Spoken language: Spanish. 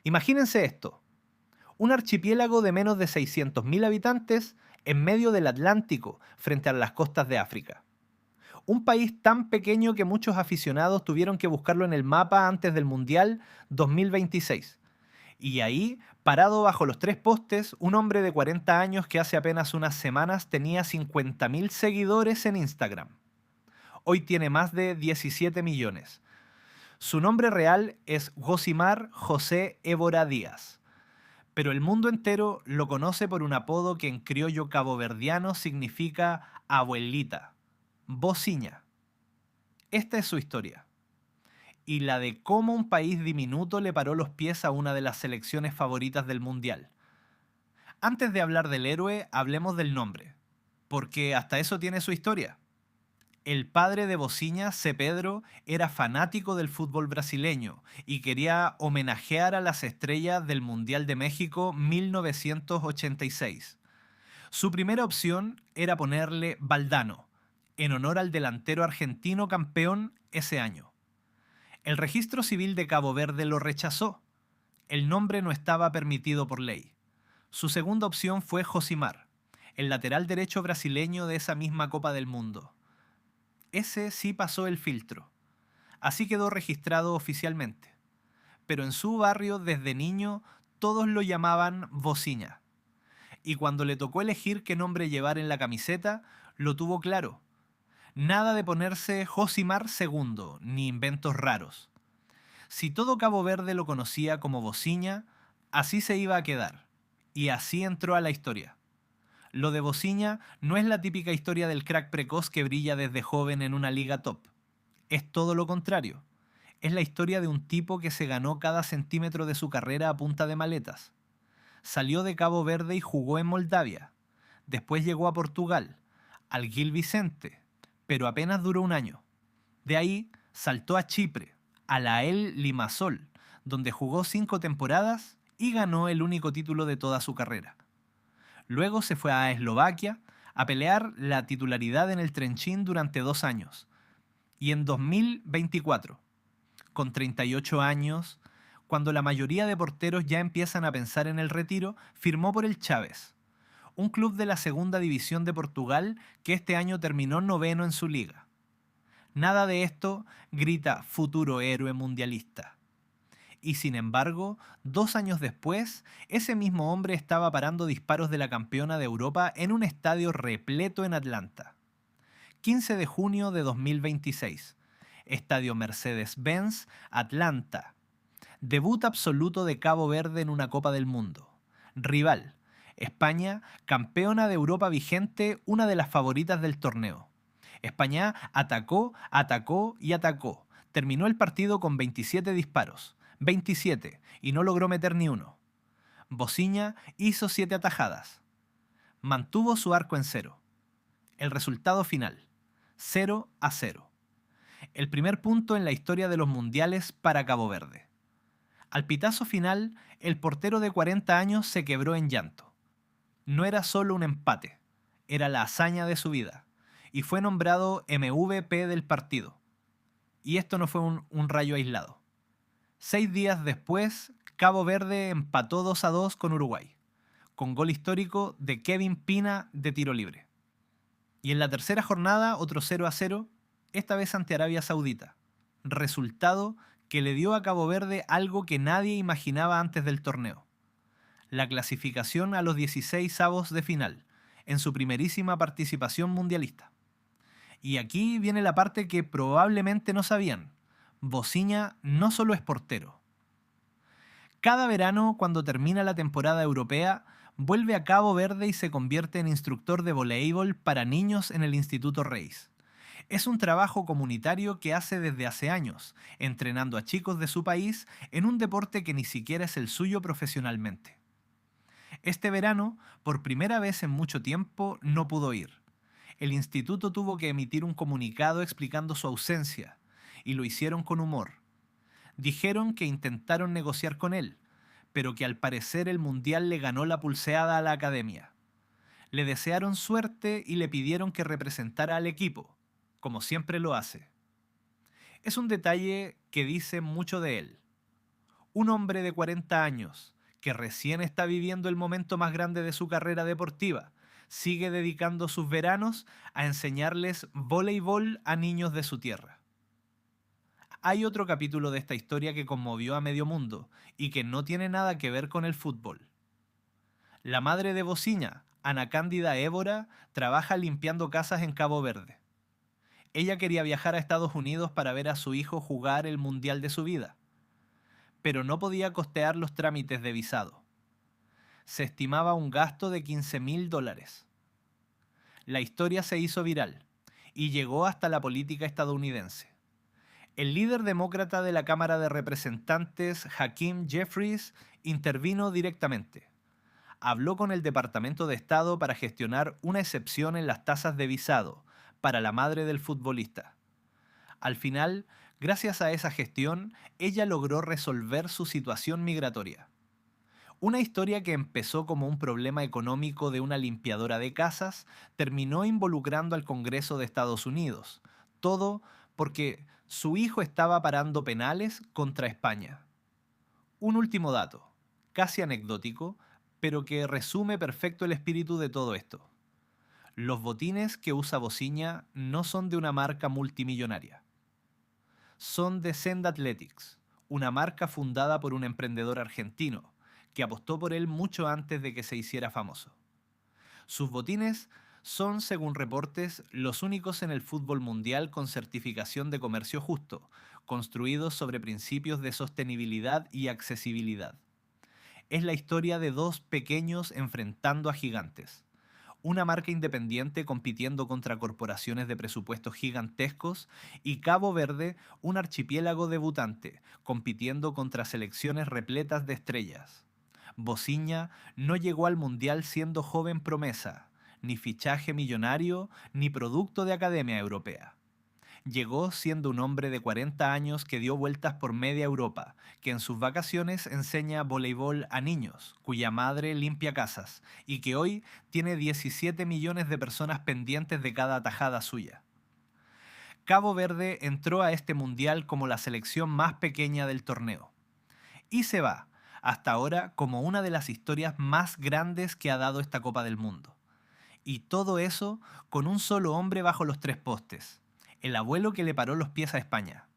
Imagínense esto, un archipiélago de menos de 600.000 habitantes en medio del Atlántico, frente a las costas de África. Un país tan pequeño que muchos aficionados tuvieron que buscarlo en el mapa antes del Mundial 2026. Y ahí, parado bajo los tres postes, un hombre de 40 años que hace apenas unas semanas tenía 50.000 seguidores en Instagram. Hoy tiene más de 17 millones. Su nombre real es Josimar José Évora Díaz, pero el mundo entero lo conoce por un apodo que en criollo caboverdiano significa abuelita, Bociña. Esta es su historia, y la de cómo un país diminuto le paró los pies a una de las selecciones favoritas del Mundial. Antes de hablar del héroe, hablemos del nombre, porque hasta eso tiene su historia. El padre de Bociña, C. Pedro, era fanático del fútbol brasileño y quería homenajear a las estrellas del Mundial de México 1986. Su primera opción era ponerle Valdano, en honor al delantero argentino campeón ese año. El registro civil de Cabo Verde lo rechazó. El nombre no estaba permitido por ley. Su segunda opción fue Josimar, el lateral derecho brasileño de esa misma Copa del Mundo. Ese sí pasó el filtro. Así quedó registrado oficialmente. Pero en su barrio, desde niño, todos lo llamaban Bociña. Y cuando le tocó elegir qué nombre llevar en la camiseta, lo tuvo claro. Nada de ponerse Josimar II, ni inventos raros. Si todo Cabo Verde lo conocía como Bociña, así se iba a quedar. Y así entró a la historia. Lo de Bociña no es la típica historia del crack precoz que brilla desde joven en una liga top. Es todo lo contrario. Es la historia de un tipo que se ganó cada centímetro de su carrera a punta de maletas. Salió de Cabo Verde y jugó en Moldavia. Después llegó a Portugal, al Gil Vicente, pero apenas duró un año. De ahí saltó a Chipre, a la El Limassol, donde jugó 5 temporadas y ganó el único título de toda su carrera. Luego se fue a Eslovaquia a pelear la titularidad en el Trenčín durante 2 años. Y en 2024, con 38 años, cuando la mayoría de porteros ya empiezan a pensar en el retiro, firmó por el Chaves, un club de la segunda división de Portugal que este año terminó noveno en su liga. Nada de esto grita futuro héroe mundialista. Y sin embargo, 2 años después, ese mismo hombre estaba parando disparos de la campeona de Europa en un estadio repleto en Atlanta. 15 de junio de 2026. Estadio Mercedes-Benz, Atlanta. Debut absoluto de Cabo Verde en una Copa del Mundo. Rival, España, campeona de Europa vigente, una de las favoritas del torneo. España atacó, atacó y atacó. Terminó el partido con 27 disparos. 27, y no logró meter ni uno. Bociña hizo 7 atajadas. Mantuvo su arco en cero. El resultado final, 0-0. El primer punto en la historia de los mundiales para Cabo Verde. Al pitazo final, el portero de 40 años se quebró en llanto. No era solo un empate, era la hazaña de su vida, y fue nombrado MVP del partido. Y esto no fue un rayo aislado. 6 días después, Cabo Verde empató 2-2 con Uruguay, con gol histórico de Kevin Pina de tiro libre. Y en la tercera jornada, otro 0-0, esta vez ante Arabia Saudita. Resultado que le dio a Cabo Verde algo que nadie imaginaba antes del torneo: la clasificación a los 16avos de final, en su primerísima participación mundialista. Y aquí viene la parte que probablemente no sabían. Bociña no solo es portero. Cada verano, cuando termina la temporada europea, vuelve a Cabo Verde y se convierte en instructor de voleibol para niños en el Instituto Reis. Es un trabajo comunitario que hace desde hace años, entrenando a chicos de su país en un deporte que ni siquiera es el suyo profesionalmente. Este verano, por primera vez en mucho tiempo, no pudo ir. El instituto tuvo que emitir un comunicado explicando su ausencia, y lo hicieron con humor. Dijeron que intentaron negociar con él, pero que al parecer el mundial le ganó la pulseada a la academia. Le desearon suerte y le pidieron que representara al equipo, como siempre lo hace. Es un detalle que dice mucho de él. Un hombre de 40 años, que recién está viviendo el momento más grande de su carrera deportiva, sigue dedicando sus veranos a enseñarles voleibol a niños de su tierra. Hay otro capítulo de esta historia que conmovió a medio mundo y que no tiene nada que ver con el fútbol. La madre de Bociña, Ana Cándida Évora, trabaja limpiando casas en Cabo Verde. Ella quería viajar a Estados Unidos para ver a su hijo jugar el mundial de su vida, pero no podía costear los trámites de visado. Se estimaba un gasto de $15.000. La historia se hizo viral y llegó hasta la política estadounidense. El líder demócrata de la Cámara de Representantes, Hakeem Jeffries, intervino directamente. Habló con el Departamento de Estado para gestionar una excepción en las tasas de visado para la madre del futbolista. Al final, gracias a esa gestión, ella logró resolver su situación migratoria. Una historia que empezó como un problema económico de una limpiadora de casas terminó involucrando al Congreso de Estados Unidos. Todo porque su hijo estaba parando penales contra España. Un último dato, casi anecdótico, pero que resume perfecto el espíritu de todo esto. Los botines que usa Bociña no son de una marca multimillonaria. Son de Send Athletics, una marca fundada por un emprendedor argentino, que apostó por él mucho antes de que se hiciera famoso. Sus botines son, según reportes, los únicos en el fútbol mundial con certificación de comercio justo, construidos sobre principios de sostenibilidad y accesibilidad. Es la historia de dos pequeños enfrentando a gigantes. Una marca independiente compitiendo contra corporaciones de presupuestos gigantescos y Cabo Verde, un archipiélago debutante, compitiendo contra selecciones repletas de estrellas. Bociña no llegó al Mundial siendo joven promesa, ni fichaje millonario, ni producto de Academia Europea. Llegó siendo un hombre de 40 años que dio vueltas por media Europa, que en sus vacaciones enseña voleibol a niños, cuya madre limpia casas, y que hoy tiene 17 millones de personas pendientes de cada tajada suya. Cabo Verde entró a este mundial como la selección más pequeña del torneo. Y se va, hasta ahora, como una de las historias más grandes que ha dado esta Copa del Mundo. Y todo eso con un solo hombre bajo los tres postes. El abuelo que le paró los pies a España.